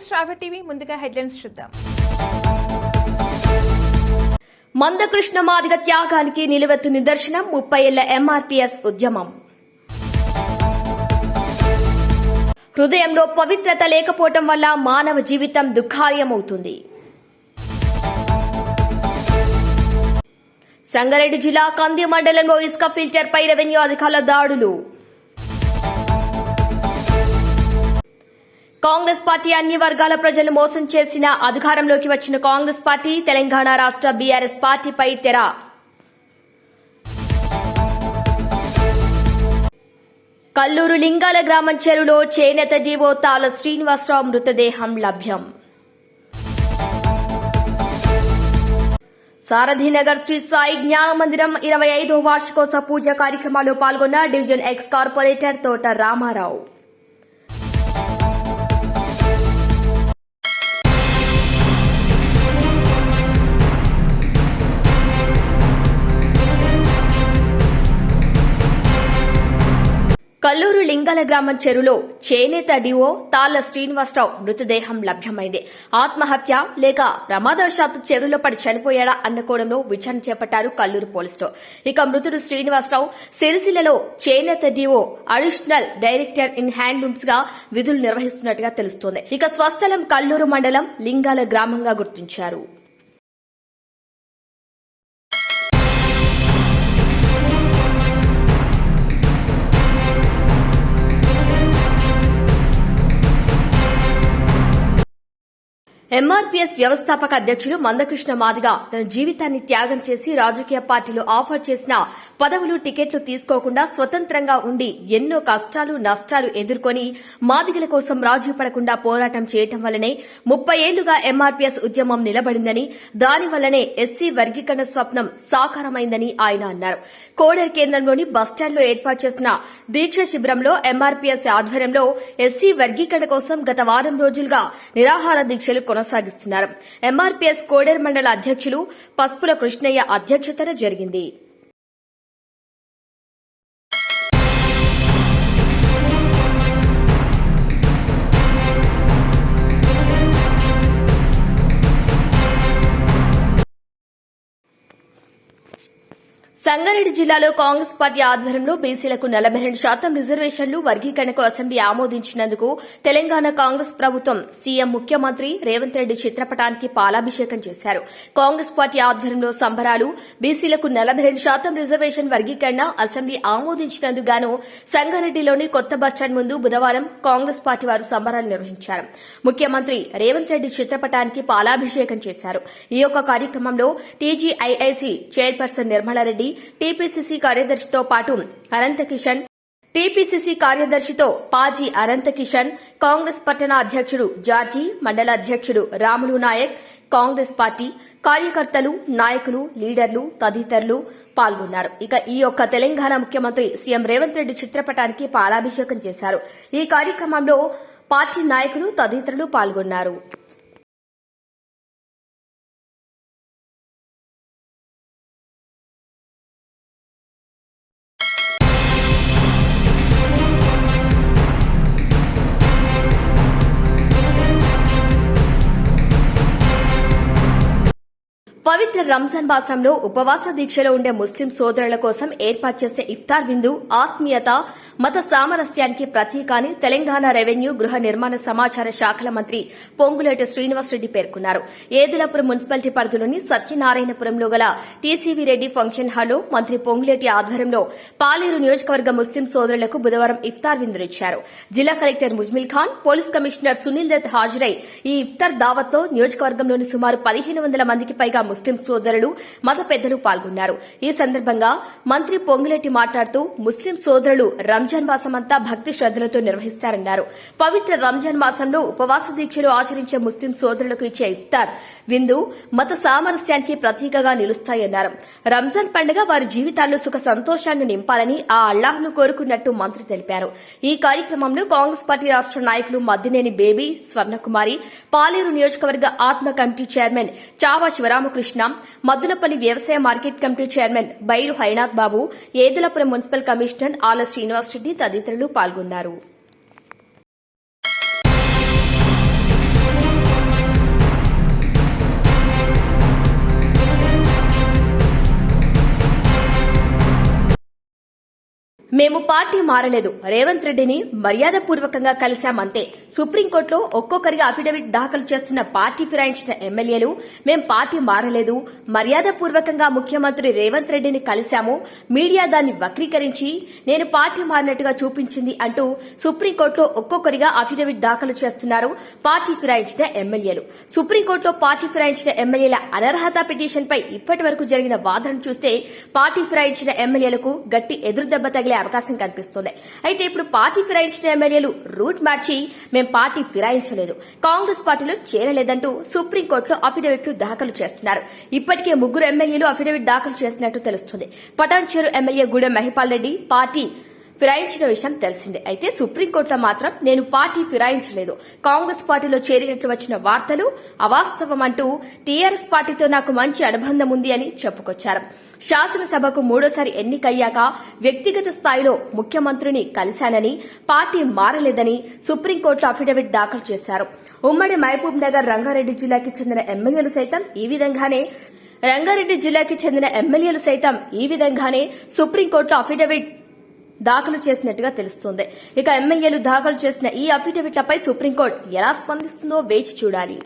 శ్రావ్య TV ముందుగా headlines చూద్దాం. మందకృష్ణ మాదిగ త్యాగానికి నిలువెత్తు నిదర్శనం 30 ఏళ్ల ఎంఆర్పీఎస్ ఉద్యమం. హృదయంలో పవిత్రత లేకపోవడం వల్ల మానవ జీవితం దుఃఖాయమవుతుంది. సంగారెడ్డి జిల్లా కంది మండలంలో ఇసుక ఫిల్టర్ పై రెవెన్యూ అధికారుల దాడులు. కాంగ్రెస్ పార్టీ అన్ని వర్గాల ప్రజలను మోసం చేసిన అధికారంలోకి వచ్చిన కాంగ్రెస్ పార్టీ తెలంగాణ రాష్ట్ర బీఆర్ఎస్ పార్టీపై తెర. కల్లూరు లింగాల గ్రామం చెరువులో చేనేత డీఓ తాల శ్రీనివాసరావు మృతదేహం లభ్యం. సారథినగర్ శ్రీ సాయి జ్ఞాన మందిరం 25వ వార్షికోత్సవ పూజ కార్యక్రమాల్లో పాల్గొన్న డివిజన్ ఎక్స్ కార్పొరేటర్ తోట రామారావు. కల్లూరు లింగాల గ్రామం చెరువులో చేనేత డిఓ తాళ్ల శ్రీనివాసరావు మృతదేహం లభ్యమైంది. ఆత్మహత్య లేక ప్రమాదవశాత్తు చెరువులో పడి చనిపోయాడా అన్న కోణంలో విచారణ చేపట్టారు కల్లూరు పోలీసులు. ఇక మృతుడు శ్రీనివాసరావు సిరిసిల్లలో చేనేత DO additional director in handlooms గా విధులు నిర్వహిస్తున్నట్టుగా తెలుస్తోంది. ఇక స్వస్థలం కల్లూరు మండలం లింగాల గ్రామంగా గుర్తించారు. ఎంఆర్పీఎస్ వ్యవస్థాపక అధ్యక్షుడు మందకృష్ణ మాదిగ తన జీవితాన్ని త్యాగం చేసి రాజకీయ పార్టీలు ఆఫర్ చేసిన పదవులు టికెట్లు తీసుకోకుండా స్వతంత్రంగా ఉండి ఎన్నో కష్టాలు నష్టాలు ఎదుర్కొని మాదిగల కోసం రాజీ పడకుండా పోరాటం చేయటం వల్లనే 30 ఏళ్లుగా ఎంఆర్పీఎస్ ఉద్యమం నిలబడిందని, దానివల్లనే ఎస్సీ వర్గీకరణ స్వప్నం సాకారమైందని ఆయన అన్నారు. కోడర్ కేంద్రంలోని బస్టాండ్లో ఏర్పాటు చేసిన దీక్ష శిబిరంలో ఎంఆర్పీఎస్ ఆధ్వర్యంలో ఎస్సీ వర్గీకరణ కోసం గత వారం రోజులుగా నిరాహార దీక్షలు కొనసాగిస్తున్నారు. ఎంఆర్పీఎస్ కోడేరు మండల అధ్యక్షులు పసుపుల కృష్ణయ్య అధ్యక్షతన జరిగింది. సంగారెడ్డి జిల్లాలో కాంగ్రెస్ పార్టీ ఆధ్వర్యంలో బీసీలకు 42% రిజర్వేషన్లు వర్గీకరణకు అసెంబ్లీ ఆమోదించినందుకు తెలంగాణ కాంగ్రెస్ ప్రభుత్వం సీఎం ముఖ్యమంత్రి రేవంత్ రెడ్డి చిత్రపటానికి పాలాభిషేకం చేశారు. కాంగ్రెస్ పార్టీ ఆధ్వర్యంలో సంబరాలు. బీసీలకు 42% రిజర్వేషన్ వర్గీకరణ అసెంబ్లీ ఆమోదించినందుకు గాను సంగారెడ్డిలోని కొత్త బస్టాండ్ ముందు బుధవారం కాంగ్రెస్ పార్టీ వారు సంబరాలు నిర్వహించారు. ముఖ్యమంత్రి రేవంత్ రెడ్డి చిత్రపటానికి పాలాభిషేకం చేశారు. ఈ యొక్క కార్యక్రమంలో టీజీఐఐసీ చైర్పర్సన్ నిర్మలారెడ్డి, టీపీసీసీ కార్యదర్శితో పాటు అనంతకిషన్, టీపీసీసీ కార్యదర్శితో పాజీ అనంతకిషన్, కాంగ్రెస్ పట్టణ అధ్యక్షుడు జార్జీ, మండల అధ్యక్షుడు రాములు నాయక్, కాంగ్రెస్ పార్టీ కార్యకర్తలు, నాయకులు, లీడర్లు తదితరులు పాల్గొన్నారు. ఇక ఈ యొక్క తెలంగాణ ముఖ్యమంత్రి సీఎం రేవంత్ రెడ్డి చిత్రపటానికి పాలాభిషేకం చేశారు. ఈ కార్యక్రమంలో పార్టీ నాయకులు తదితరులు పాల్గొన్నారు. పవిత్ర రంజాన్ మాసంలో ఉపవాస దీక్షలో ఉండే ముస్లిం సోదరుల కోసం ఏర్పాటు చేసే ఇఫ్తార్ విందు ఆత్మీయత, మత సామరస్యానికి ప్రతీక అని తెలంగాణ రెవెన్యూ, గృహ నిర్మాణ సమాచార శాఖల మంత్రి పొంగులేటి శ్రీనివాసరెడ్డి పేర్కొన్నారు. ఏదులాపురం మున్సిపాలిటీ పరిధిలోని సత్యనారాయణపురంలో గల టీసీవీ రెడ్డి ఫంక్షన్ హాల్లో మంత్రి పొంగులేటి ఆధ్వర్యంలో పాలేరు నియోజకవర్గ ముస్లిం సోదరులకు బుధవారం ఇఫ్తార్ విందునిచ్చారు. జిల్లా collector Muzammil Khan, police commissioner Sunil Dutt హాజరై ఈ ఇఫ్తార్ దావత్తో నియోజకవర్గంలోని సుమారు 1500 మందికి పైగా ముస్లిం సోదరులు, మత పెద్దలు పాల్గొన్నారు. ఈ సందర్భంగా మంత్రి పొంగులేటి మాట్లాడుతూ ముస్లిం సోదరులు రంజాన్ మాసమంతా భక్తి శ్రద్దలతో నిర్వహిస్తారన్నారు. పవిత్ర రంజాన్ మాసంలో ఉపవాస దీక్షలు ఆచరించే ముస్లిం సోదరులకు ఇచ్చే ఇఫ్తార్ విందు మత సామరస్యానికి ప్రతీకగా నిలుస్తాయన్నారు. రంజాన్ పండుగ వారి జీవితాల్లో సుఖ సంతోషాన్ని నింపాలని ఆ అల్లాహ్ను కోరుకున్నట్టు మంత్రి తెలిపారు. ఈ కార్యక్రమంలో కాంగ్రెస్ పార్టీ రాష్ట్ర నాయకులు మద్దినేని బేబీ, స్వర్ణకుమారి, పాలేరు నియోజకవర్గ ఆత్మ కమిటీ చైర్మన్ చావా శివరామకృష్ణ, మద్దులపల్లి వ్యవసాయ మార్కెట్ కమిటీ చైర్మన్ బైరు హైనాథ్ బాబు, ఏదులాపురం మున్సిపల్ కమిషనర్ ఆల శ్రీనివాసరెడ్డి తదితరులు పాల్గొన్నారు. మేము పార్టీ మారలేదు, రేవంత్ రెడ్డిని మర్యాదపూర్వకంగా కలిశామంతే. సుప్రీంకోర్టులో ఒక్కొక్కరిగా అఫిడవిట్ దాఖలు చేస్తున్న పార్టీ ఫిరాయించిన ఎమ్మెల్యేలు మేం పార్టీ మారలేదు, మర్యాదపూర్వకంగా ముఖ్యమంత్రి రేవంత్ రెడ్డిని కలిశాము, మీడియా దాన్ని వక్రీకరించి నేను పార్టీ మారినట్టుగా చూపించింది అంటూ సుప్రీంకోర్టులో ఒక్కొక్కరిగా అఫిడవిట్ దాఖలు చేస్తున్నారు పార్టీ ఫిరాయించిన ఎమ్మెల్యేలు. సుప్రీంకోర్టులో పార్టీ ఫిరాయించిన ఎమ్మెల్యేల అనర్హత పిటిషన్ పై ఇప్పటి వరకు జరిగిన వాదన చూస్తే పార్టీ ఫిరాయించిన ఎమ్మెల్యేలకు గట్టి ఎదురుదెబ్బ తగిలే అవకాశం కనిపిస్తోంది. అయితే ఇప్పుడు పార్టీ ఫిరాయించిన ఎమ్మెల్యేలు రూట్ మార్చి మేం పార్టీ ఫిరాయించలేదు, కాంగ్రెస్ పార్టీలో చేరలేదంటూ సుప్రీంకోర్టులో అఫిడవిట్లు దాఖలు చేస్తున్నారు. ఇప్పటికే 3 ఎమ్మెల్యేలు అఫిడవిట్ దాఖలు చేసినట్టు తెలుస్తుంది. పటాన్చేరు ఎమ్మెల్యే గూడెం మహిపాల్ రెడ్డి పార్టీ ఫిరాయించిన విషయం తెలిసిందే. అయితే సుప్రీంకోర్టులో మాత్రం నేను పార్టీ ఫిరాయించలేదు, కాంగ్రెస్ పార్టీలో చేరినట్లు వచ్చిన వార్తలు అవాస్తవం అంటూ టీఆర్ఎస్ పార్టీతో నాకు మంచి అనుబంధం ఉంది అని చెప్పుకొచ్చారు. శాసనసభకు 3వ ఎన్నికయ్యాక వ్యక్తిగత స్థాయిలో ముఖ్యమంత్రిని కలిశానని, పార్టీ మారలేదని సుప్రీంకోర్టులో అఫిడవిట్ దాఖలు చేశారు. ఉమ్మడి మహబూబ్ నగర్ రంగారెడ్డి జిల్లాకి చెందిన ఎమ్మెల్యేలు సైతం ఈ విధంగానే సుప్రీంకోర్టులో అఫిడవిట్ దాఖలు చేసినట్టుగా తెలుస్తోంది. ఇక ఎమ్మెల్యేలు దాఖలు చేసిన ఈ అఫిడవిట్లపై సుప్రీంకోర్టు ఎలా స్పందిస్తుందో వేచి చూడాలి.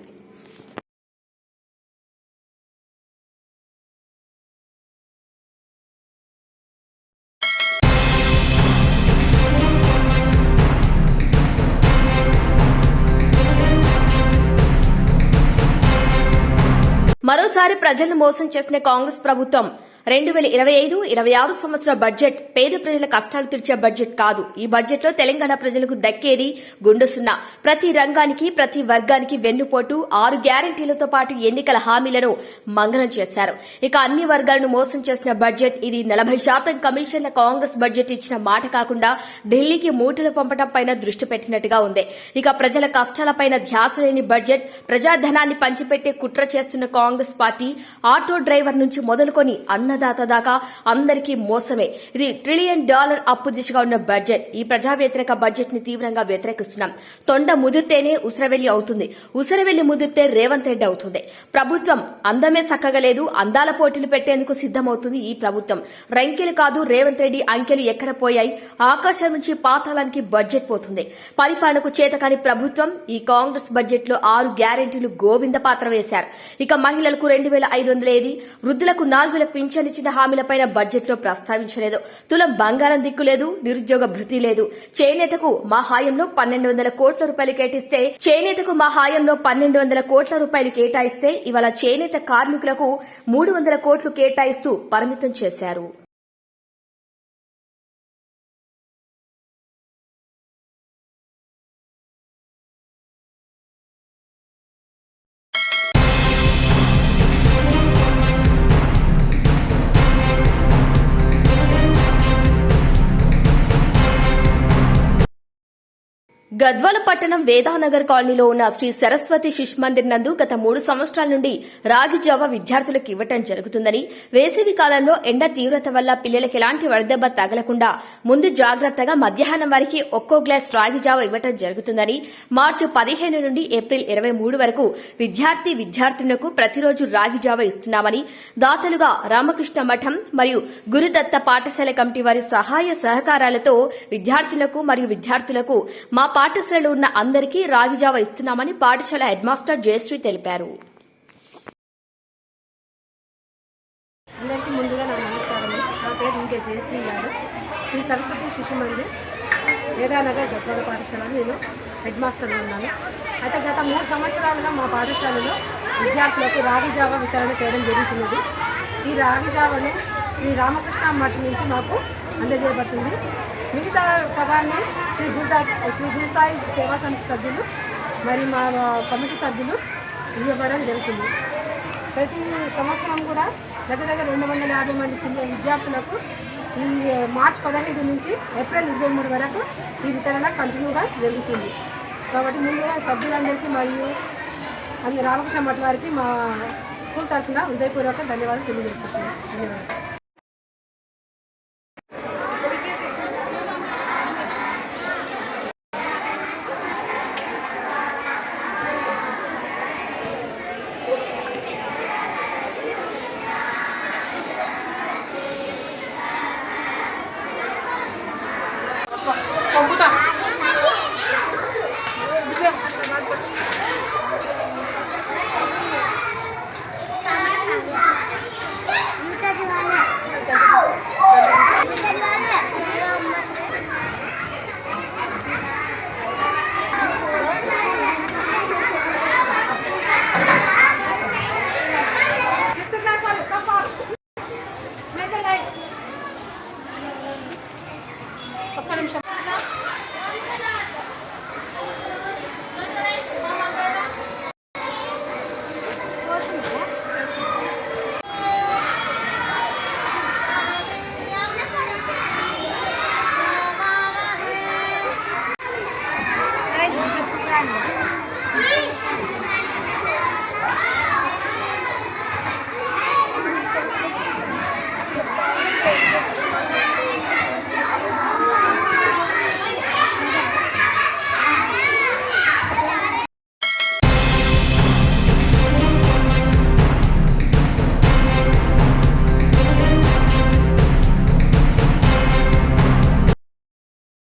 మరోసారి ప్రజలను మోసం చేసిన కాంగ్రెస్ ప్రభుత్వం 2025-26 సంవత్సర బడ్జెట్ పేద ప్రజల కష్టాలు తీర్చే బడ్జెట్ కాదు. ఈ బడ్జెట్ లో తెలంగాణ ప్రజలకు దక్కేది గుండుసున్నా, ప్రతి రంగానికి ప్రతి వర్గానికి వెన్నుపోటు 6 గ్యారంటీలతో పాటు ఎన్నికల హామీలను మంగళం చేశారు. ఇక అన్ని వర్గాలను మోసం చేసిన బడ్జెట్ ఇది. 40% కమిషన్ల కాంగ్రెస్ బడ్జెట్ ఇచ్చిన మాట కాకుండా ఢిల్లీకి మూటలు పంపడం పైన దృష్టి పెట్టినట్టుగా ఉంది. ఇక ప్రజల కష్టాలపైన ధ్యాస లేని బడ్జెట్, ప్రజాధనాన్ని పంచిపెట్టే కుట్ర చేస్తున్న కాంగ్రెస్ పార్టీ ఆటో డ్రైవర్ నుంచి మొదలుకొని అన్నదాత దాకా అందరికీ మోసమే. ఇది $1 ట్రిలియన్ అప్పు దిశగా ఉన్న బడ్జెట్. ఈ ప్రజా వ్యతిరేక బడ్జెట్ ని తీవ్రంగా వ్యతిరేకిస్తున్నాం. తొండ ముదిరితేనే ఉసిరవెల్లి అవుతుంది, ఉసిరవెల్లి ముదిరితే రేవంత్ రెడ్డి అవుతుంది. ప్రభుత్వం అందమే సక్కగా లేదు, అందాల పోటీలు పెట్టేందుకు సిద్దమవుతుంది ఈ ప్రభుత్వం. రంకెలు కాదు రేవంత్ రెడ్డి అంకెలు ఎక్కడ పోయాయి? ఆకాశం నుంచి పాతాళానికి బడ్జెట్ పోతుంది. పరిపాలనకు చేతకాని ప్రభుత్వం ఈ కాంగ్రెస్ బడ్జెట్ లో 6 గ్యారెంటీలు గోవింద పాత్ర వేశారు. ఇక మహిళలకు 2500 ఏది, వృద్ధులకు 4000 పింఛనిచ్చిన హామీలపైన బడ్జెట్ లో ప్రస్తావించలేదు. తులం బంగారం దిక్కు లేదు, నిరుద్యోగ భృతి లేదు. చేనేతకు మా హాయంలో 1200 కోట్ల రూపాయలు కేటాయిస్తే ఇవాళ చేనేత కార్మికులకు 300 కోట్లు కేటాయిస్తూ పరిమితం చేశారు. గద్వాల పట్టణం వేదానగర్ కాలనీలో ఉన్న శ్రీ సరస్వతి శిశు మందిర్ నందు గత 3 సంవత్సరాల నుండి రాగి జావ విద్యార్థులకు ఇవ్వటం జరుగుతుందని, వేసవి కాలంలో ఎండ తీవ్రత వల్ల పిల్లలకు ఎలాంటి వడదెబ్బ తగలకుండా ముందు జాగ్రత్తగా మధ్యాహ్నం వారికి ఒక్కో గ్లాస్ రాగి జావ ఇవ్వటం జరుగుతుందని, మార్చి 15 నుండి ఏప్రిల్ 23 వరకు విద్యార్థులకు ప్రతిరోజు రాగి జావ ఇస్తున్నామని, దాతలుగా రామకృష్ణ మఠం మరియు గురుదత్త పాఠశాల కమిటీ వారి సహాయ సహకారాలతో విద్యార్థులకు మా పాఠశాలలో ఉన్న అందరికీ రాగిజావ ఇస్తున్నామని పాఠశాల హెడ్ మాస్టర్ జయశ్రీ తెలిపారు. అందరికీ ముందుగా నా నమస్కారం. నా పేరు ఇంకే జయశ్రీ గారు. శ్రీ సరస్వతి శిశు మందిర్ వేదానగర్ గద్వాల పాఠశాలలో నేను హెడ్ మాస్టర్గా ఉన్నాను. అయితే గత 3 సంవత్సరాలుగా మా పాఠశాలలో విద్యార్థులకు రాగి జావ వితరణ చేయడం జరుగుతున్నది. ఈ రాగి జావను శ్రీ రామకృష్ణ మఠం నుంచి మాకు అందజేయబడుతుంది. మిగతా సగాన్ని శ్రీ గురుసాయి సేవా సమితి సభ్యులు మరియు మా కమిటీ సభ్యులు ఇవ్వడం జరుగుతుంది. ప్రతి సంవత్సరం కూడా దగ్గర 250 మంది విద్యార్థులకు ఈ మార్చి 15 నుంచి ఏప్రిల్ 23 వరకు ఈ వితరణ కంటిన్యూగా జరుగుతుంది. కాబట్టి ముందుగా సభ్యులందరికీ మరియు అన్ని రామకృష్ణ మఠం వారికి మా స్కూల్ తరఫున హృదయపూర్వక ధన్యవాదాలు తెలియజేస్తున్నాను. ధన్యవాదాలు.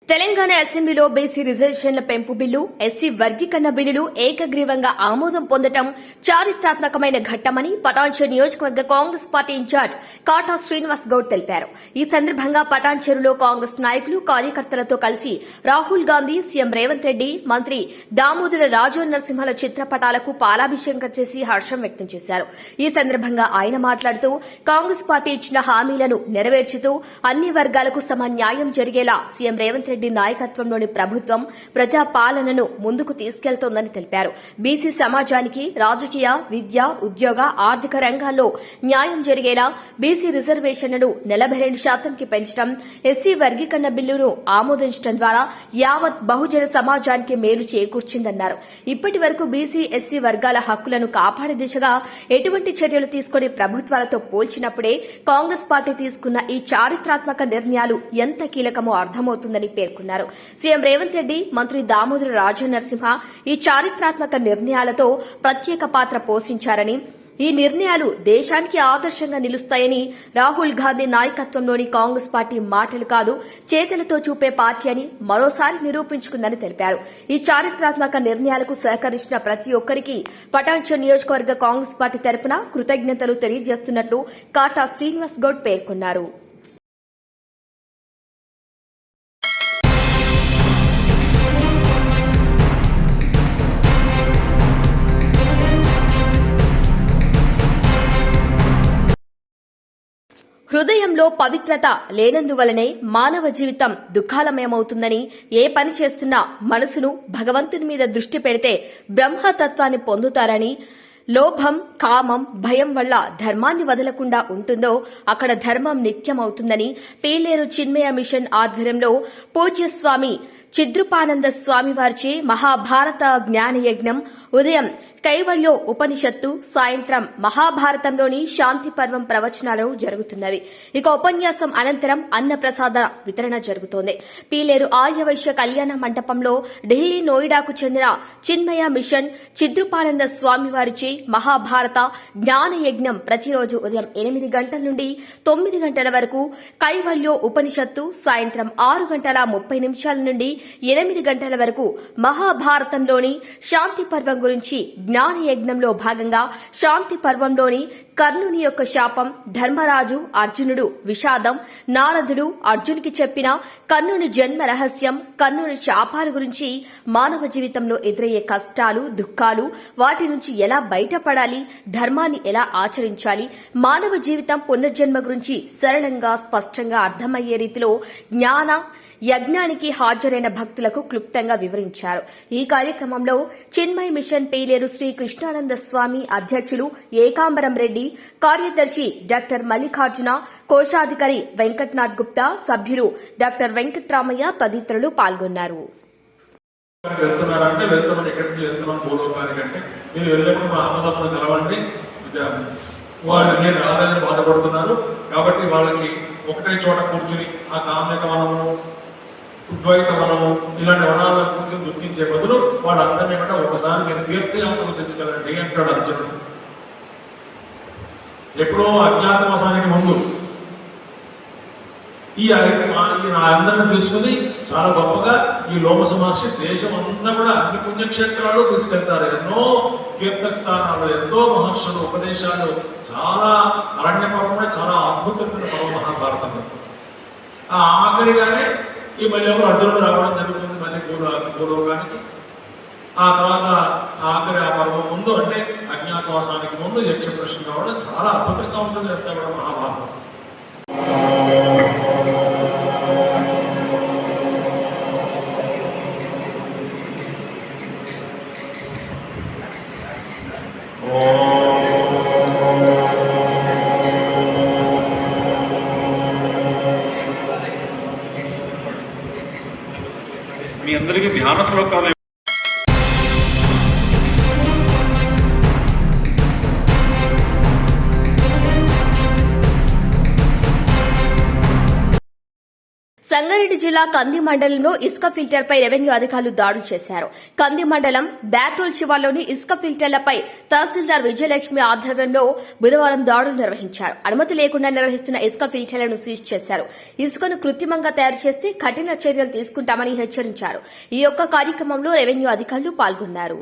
తెలంగాణ అసెంబ్లీలో బీసీ రిజర్వేషన్ల పెంపు బిల్లు, ఎస్సీ వర్గీకరణ బిల్లులు ఏకగ్రీవంగా ఆమోదం పొందడం చారిత్రాత్మకమైన ఘట్టమని పటాన్చెరు నియోజకవర్గ కాంగ్రెస్ పార్టీ ఇన్ఛార్జ్ కాటా శ్రీనివాస్ గౌడ్ తెలిపారు. ఈ సందర్భంగా పటాన్చెరులో కాంగ్రెస్ నాయకులు, కార్యకర్తలతో కలిసి రాహుల్ గాంధీ, సీఎం రేవంత్ రెడ్డి, మంత్రి దామోదర రాజనరసింహల చిత్రపటాలకు పాలాభిషేకం చేసి హర్షం వ్యక్తం చేశారు. ఈ సందర్భంగా ఆయన మాట్లాడుతూ కాంగ్రెస్ పార్టీ ఇచ్చిన హామీలను నెరవేర్చుతూ అన్ని వర్గాలకు సమ న్యాయం జరిగేలా సీఎం రేవంత్ రెడ్డి నాయకత్వంలోని ప్రభుత్వం ప్రజా పాలనను ముందుకు తీసుకెళ్తోందని తెలిపారు. బీసీ సమాజానికి రాజకీయ, విద్య, ఉద్యోగ, ఆర్థిక రంగాల్లో న్యాయం జరిగేలా బీసీ రిజర్వేషన్లను 42% పెంచడం, ఎస్సీ వర్గీకరణ బిల్లును ఆమోదించడం ద్వారా యావత్ బహుజన సమాజానికి మేలు చేకూర్చిందన్నారు. ఇప్పటి వరకు బీసీ, ఎస్సీ వర్గాల హక్కులను కాపాడే దిశగా ఎటువంటి చర్యలు తీసుకుని ప్రభుత్వాలతో పోల్చినప్పుడే కాంగ్రెస్ పార్టీ తీసుకున్న ఈ చారిత్రాత్మక నిర్ణయాలు ఎంత కీలకమో అర్థమవుతుందని పేర్కొన్నారు. సీఎం రేవంత్ రెడ్డి, మంత్రి దామోదర రాజనరసింహ ఈ చారిత్రాత్మక నిర్ణయాలతో ప్రత్యేక పాత్ర పోషించారని, ఈ నిర్ణయాలు దేశానికి ఆదర్శంగా నిలుస్తాయని, రాహుల్ గాంధీ నాయకత్వంలోని కాంగ్రెస్ పార్టీ మాటలు కాదు చేతలతో చూపే పార్టీ అని మరోసారి నిరూపించుకుందని తెలిపారు. ఈ చారిత్రాత్మక నిర్ణయాలకు సహకరించిన ప్రతి ఒక్కరికి పటాన్చెరు నియోజకవర్గ కాంగ్రెస్ పార్టీ తరపున కృతజ్ఞతలు తెలియజేస్తున్నట్లు కాటా శ్రీనివాస్ గౌడ్ పేర్కొన్నారు. హృదయంలో పవిత్రత లేనందువలనే మానవ జీవితం దుఃఖాలమయమవుతుందని, ఏ పని చేస్తున్నా మనసును భగవంతుని మీద దృష్టి పెడితే బ్రహ్మతత్వాన్ని పొందుతారని, లోభం, కామం, భయం వల్ల ధర్మాన్ని వదలకుండా ఉంటుందో అక్కడ ధర్మం నిత్యమవుతుందని పీలేరు చిన్మయ మిషన్ ఆధ్వర్యంలో పూజ్యస్వామి చిద్రూపానంద స్వామివారిచే మహాభారత జ్ఞానయజ్ఞం ఉదయం కైవల్య ఉపనిషత్తు, సాయంత్రం మహాభారతంలోని శాంతి పర్వం ప్రవచనాలు జరుగుతున్నవి. ఇక ఉపన్యాసం అనంతరం అన్నప్రసాద వితరణ జరుగుతోంది. పీలేరు ఆర్యవైశ్య కళ్యాణ మంటపంలో ఢిల్లీ, నోయిడాకు చెందిన చిన్మయ మిషన్ చిద్రూపానంద స్వామివారిచే మహాభారత జ్ఞానయజ్ఞం ప్రతిరోజు ఉదయం 8 గంటల నుండి 9 గంటల వరకు, కైవల్య ఉపనిషత్తు సాయంత్రం 6:30 నుండి 8 గంటల వరకు మహాభారతంలోని శాంతి పర్వం గురించి జ్ఞానయజ్ఞంలో భాగంగా శాంతి పర్వంలోని కర్ణుని యొక్క శాపం, ధర్మరాజు, అర్జునుడు విషాదం, నారదుడు అర్జునికి చెప్పిన కర్ణుని జన్మ రహస్యం, కర్ణుని శాపాల గురించి, మానవ జీవితంలో ఎదురయ్యే కష్టాలు, దుఃఖాలు, వాటి నుంచి ఎలా బయటపడాలి, ధర్మాన్ని ఎలా ఆచరించాలి, మానవ జీవితం పునర్జన్మ గురించి సరళంగా, స్పష్టంగా అర్థమయ్యే రీతిలో జ్ఞాన యజ్ఞానికి హాజరైన భక్తులకు క్లుప్తంగా వివరించారు. ఈ కార్యక్రమంలో చిన్మయ మిషన్ పీలేరు శ్రీ కృష్ణానంద స్వామి అధ్యక్షులు ఏకాంబరం రెడ్డి, కార్యదర్శి డాక్టర్ మల్లికార్జున, కోశాధికారి వెంకట్నాథ్ గుప్తా, సభ్యులు డాక్టర్ వెంకట్రామయ్య తదితరులు పాల్గొన్నారు. బాధపడుతున్నారు కాబట్టి వాళ్ళకి ఒకటే చోట కూర్చుని ఆ కామ్యక వనము, ఉద్వైత వనము ఇలాంటి వనాలను కూర్చొని దుఃఖించే బదులు వాళ్ళందరినీ కూడా ఒకసారి మీరు తీర్థయాత్రలు తీసుకెళ్ళండి అంటాడు అర్జునుడు. ఎప్పుడో అజ్ఞాతవాసానికి ముందు ఈ అందరిని తీసుకుని చాలా గొప్పగా ఈ లోమస మహర్షి దేశం అంతా కూడా అన్ని పుణ్యక్షేత్రాలు తీసుకెళ్తారు. ఎన్నో తీర్థస్థానాలు, ఎంతో మహర్షులు ఉపదేశాలు, చాలా అరణ్యపరమైన చాలా అద్భుతమైన పర్వ మహాభారతంలో. ఆ ఆఖరిగానే ఈ మళ్ళీ అర్జునుడు రావడం జరుగుతుంది మళ్ళీ భూలోకానికి. ఆ తర్వాత ఆఖరి ఆ పర్వం ముందు అంటే అజ్ఞాతవాసానికి ముందు యక్ష ప్రశ్న రావడం చాలా అద్భుతంగా ఉంటుంది. అంతా కూడా మహాభారతం. మీ అందరికీ ధ్యాన శ్లోకాలు సంగారెడ్డి జిల్లా కంది మండలంలో ఇసుక ఫిల్టర్పై రెవెన్యూ అధికారులు దాడులు చేశారు. కంది మండలం బ్యాటోల్ శివార్లోని ఇసుక ఫిల్టర్లపై తహసీల్దార్ విజయలక్ష్మి ఆధ్వర్యంలో బుధవారం దాడులు నిర్వహించారు. అనుమతి లేకుండా నిర్వహిస్తున్న ఇసుక ఫిల్టర్లను సీజ్ చేశారు. ఇసుకను కృత్రిమంగా తయారు చేస్తే కఠిన చర్యలు తీసుకుంటామని హెచ్చరించారు. ఈ యొక్క కార్యక్రమంలో రెవెన్యూ అధికారులు పాల్గొన్నారు.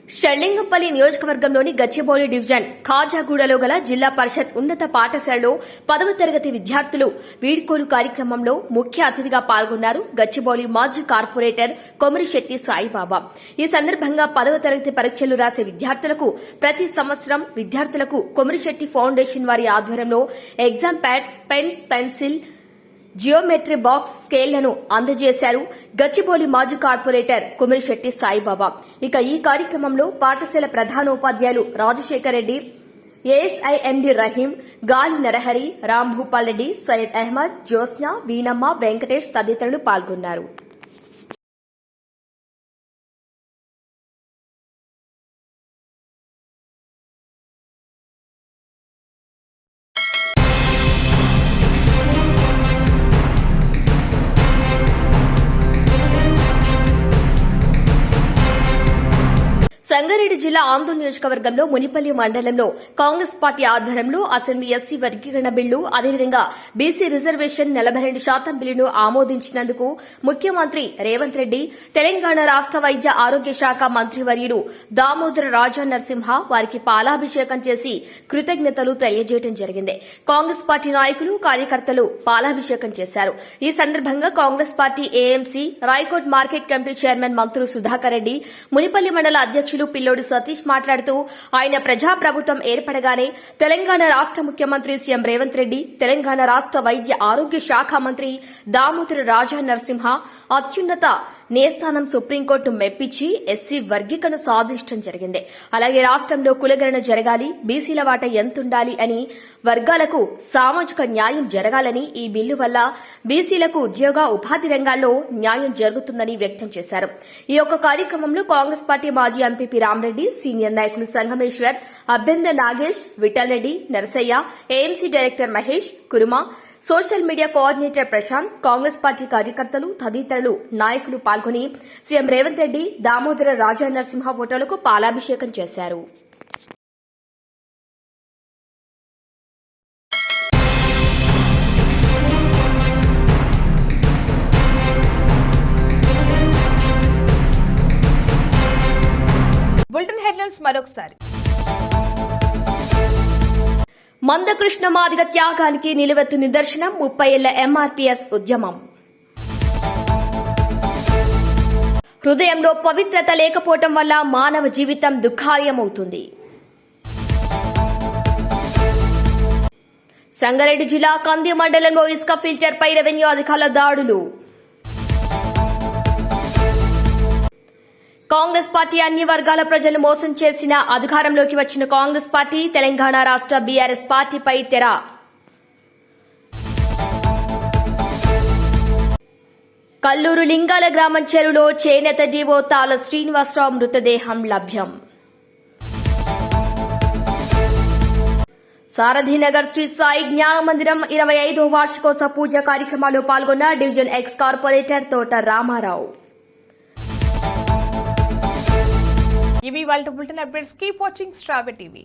షెల్లింగంపల్లి నియోజకవర్గంలోని గచ్చిబౌలి డివిజన్ ఖాజాగూడలో గల జిల్లా పరిషత్ ఉన్నత పాఠశాలలో 10వ తరగతి విద్యార్థులు వీడ్కోలు కార్యక్రమంలో ముఖ్య అతిథిగా పాల్గొన్నారు. గచ్చిబౌలి మాజీ కార్పొరేటర్ కొమిరిశెట్టి సాయిబాబా ఈ సందర్భంగా 10వ తరగతి పరీక్షలు రాసే విద్యార్థులకు ప్రతి సంవత్సరం విద్యార్థులకు కొమిరిశెట్టి ఫౌండేషన్ వారి ఆధ్వర్యంలో exam pads, pens, pencil, geometry box, స్కేళ్లను అందజేశారు. గచ్చిబౌలి మాజీ కార్పొరేటర్ కొమిరిశెట్టి సాయిబాబా. ఇక ఈ కార్యక్రమంలో పాఠశాల ప్రధానోపాధ్యాయులు రాజశేఖర్ రెడ్డి, ఏఎస్ఐఎండి రహీం, గాలి నరహరి, రాంభూపాల్ రెడ్డి, సయ్యద్ అహ్మద్, జ్యోత్స్న, వీనమ్మ, వెంకటేష్ తదితరులు పాల్గొన్నారు. సంగారెడ్డి జిల్లా ఆందోళన నియోజకవర్గంలో మునిపల్లి మండలంలో కాంగ్రెస్ పార్టీ ఆధ్వర్యంలో అసెంబ్లీ ఎస్సీ వర్గీకరణ బిల్లు, అదేవిధంగా బీసీ రిజర్వేషన్ 42% బిల్లును ఆమోదించినందుకు ముఖ్యమంత్రి రేవంత్ రెడ్డి, తెలంగాణ రాష్ట వైద్య ఆరోగ్య శాఖ మంత్రివర్యులు దామోదర రాజా నరసింహ వారికి పాలాభిషేకం చేసి కృతజ్ఞతలు తెలియజేయడం జరిగింది. కాంగ్రెస్ పార్టీ నాయకులు, కార్యకర్తలు పాలాభిషేకం చేశారు. ఈ సందర్భంగా Congress party AMC Rayakot market committee chairman మంత్రులు సుధాకర్ రెడ్డి, మునిపల్లి మండల అధ్యక్షులు పిల్లోడి సతీష్ మాట్లాడుతూ ఆయన ప్రజాప్రభుత్వం ఏర్పడగానే తెలంగాణ రాష్ట ముఖ్యమంత్రి సీఎం రేవంత్ రెడ్డి, తెలంగాణ రాష్ట వైద్య ఆరోగ్య శాఖ మంత్రి దామోదర రాజా నరసింహ అత్యున్నత నేస్థానం సుప్రీంకోర్టు మెప్పించి ఎస్సీ వర్గీకరణ సాధించడం జరిగింది. అలాగే రాష్ట్రంలో కులగణన జరగాలి, బీసీల వాటా ఎంతుండాలి అని, వర్గాలకు సామాజిక న్యాయం జరగాలని, ఈ బిల్లు వల్ల బీసీలకు ఉద్యోగ ఉపాధి రంగాల్లో న్యాయం జరుగుతుందని వ్యక్తం చేశారు. ఈ యొక్క కార్యక్రమంలో కాంగ్రెస్ పార్టీ మాజీ ఎంపీపీ రామరెడ్డి, సీనియర్ నాయకులు Sangameshwar, Abhyandar Nagesh, Vithalreddy, Narasaiah, AMC director Mahesh, Kuruma, social media coordinator Prashant, Congress party కార్యకర్తలు తదితరులు నాయకులు పాల్గొని సీఎం రేవంత్ రెడ్డి, దామోదర రాజా నరసింహ ఫోటోలకు పాలాభిషేకం చేశారు. బులెటిన్ హెడ్లైన్స్ మరొకసారి. మందకృష్ణ మాదిగ త్యాగానికి నిలువెత్తు నిదర్శనం 30 ఏళ్ల ఎంఆర్పీఎస్ ఉద్యమం. హృదయంలో పవిత్రత లేకపోవటం వల్ల మానవ జీవితం దుఃఖార్యమవుతుంది. సంగారెడ్డి జిల్లా కంది మండలంలో ఇసుక ఫిల్టర్పై రెవెన్యూ అధికారుల దాడులు. కాంగ్రెస్ పార్టీ అన్ని వర్గాల ప్రజలను మోసం చేసిన అధికారంలోకి వచ్చిన కాంగ్రెస్ పార్టీ, తెలంగాణ రాష్ట్ర బీఆర్ఎస్ పార్టీపై తెర. కల్లూరు లింగాల గ్రామం చెరువులో చేనేత డీవో తాల శ్రీనివాసరావు మృతదేహం లభ్యం. సారథినగర్ శ్రీ సాయి జ్ఞాన మందిరం 25వ వార్షికోత్సవ పూజ కార్యక్రమాల్లో పాల్గొన్న డివిజన్ ఎక్స్ కార్పొరేటర్ తోట రామారావు. ఇవి వాళ్ళ బులెటిన్ అప్డేట్స్. కీప్ వాచింగ్ స్ట్రాబె టీవీ.